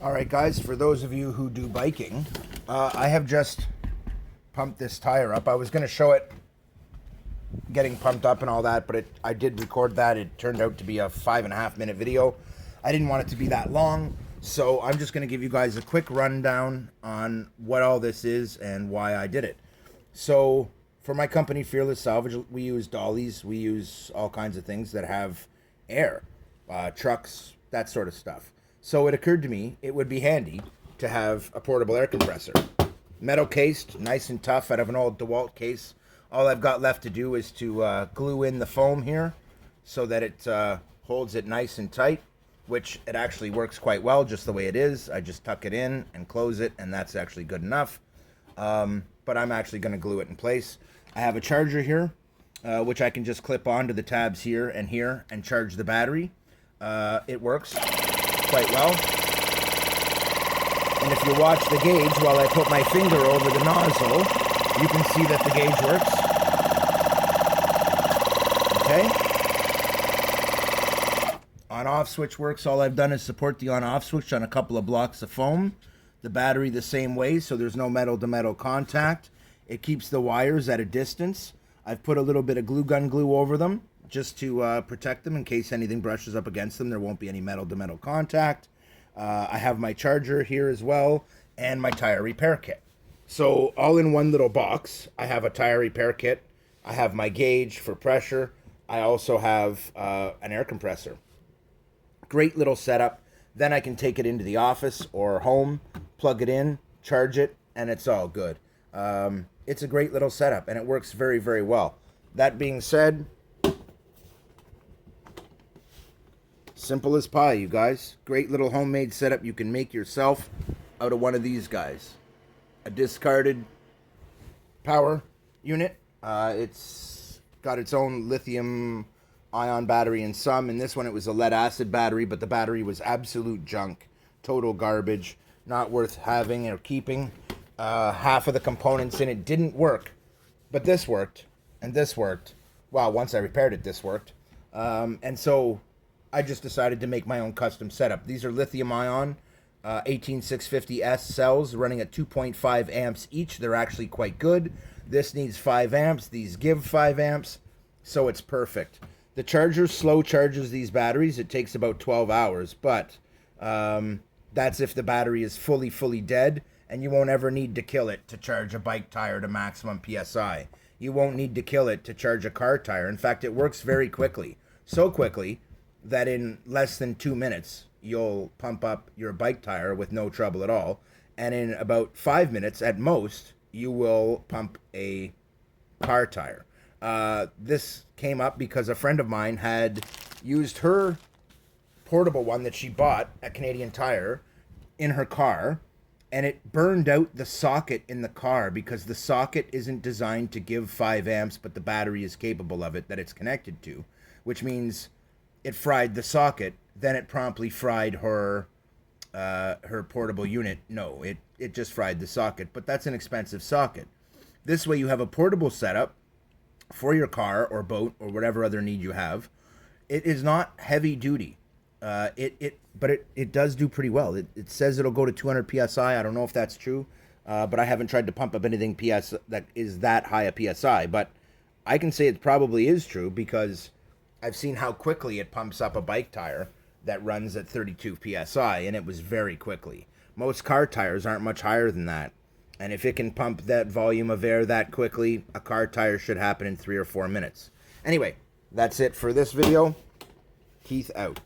Alright guys, for those of you who do biking, I have just pumped this tire up. I was going to show it getting pumped up and all that, but I did record that. It turned out to be a 5.5 minute video. I didn't want it to be that long, so I'm just going to give you guys a quick rundown on what all this is and why I did it. So, for my company, Fearless Salvage, we use dollies, we use all kinds of things that have air, trucks, that sort of stuff. So it occurred to me it would be handy to have a portable air compressor. Metal cased, nice and tough, out of an old DeWalt case. All I've got left to do is to glue in the foam here so that it holds it nice and tight, which it actually works quite well just the way it is. I just tuck it in and close it, and that's actually good enough. But I'm actually going to glue it in place. I have a charger here, which I can just clip onto the tabs here and charge the battery. It works quite well. And if you watch the gauge while I put my finger over the nozzle, you can see that the gauge works. Okay. On-off switch works. All I've done is support the on-off switch on a couple of blocks of foam. The battery the same way, so there's no metal-to-metal contact. It keeps the wires at a distance. I've put a little bit of glue gun glue over them just to protect them in case anything brushes up against them. There won't be any metal-to-metal contact. I have my charger here as well and my tire repair kit. So all in one little box, I have a tire repair kit. I have my gauge for pressure. I also have an air compressor. Great little setup. Then I can take it into the office or home, plug it in, charge it, and it's all good. It's a great little setup, and it works very, very well. That being said, simple as pie, you guys. Great little homemade setup you can make yourself out of one of these guys. A discarded power unit. It's got its own lithium ion battery in some. In this one, it was a lead acid battery, but the battery was absolute junk. Total garbage. Not worth having or keeping. Half of the components in it didn't work, but this worked, and this worked. Well, once I repaired it, this worked. And so I just decided to make my own custom setup. These are lithium ion 18650S cells running at 2.5 amps each. They're actually quite good. This needs 5 amps. These give 5 amps, so it's perfect. The charger slow charges these batteries. It takes about 12 hours, but that's if the battery is fully dead, and you won't ever need to kill it to charge a bike tire to maximum PSI. You won't need to kill it to charge a car tire. In fact, it works very quickly. So quickly that in less than 2 minutes, you'll pump up your bike tire with no trouble at all. And in about 5 minutes at most, you will pump a car tire. This came up because a friend of mine had used her portable one that she bought at Canadian Tire in her car, and it burned out the socket in the car because the socket isn't designed to give 5 amps, but the battery is capable of it that it's connected to, which means it fried the socket. Then it promptly fried her portable unit. No, it just fried the socket, but that's an expensive socket. This way you have a portable setup for your car or boat or whatever other need you have. It is not heavy duty. But it does do pretty well. It says it'll go to 200 PSI. I don't know if that's true, but I haven't tried to pump up anything that is that high a PSI. But I can say it probably is true because I've seen how quickly it pumps up a bike tire that runs at 32 PSI, and it was very quickly. Most car tires aren't much higher than that. And if it can pump that volume of air that quickly, a car tire should happen in 3 or 4 minutes. Anyway, that's it for this video. Keith out.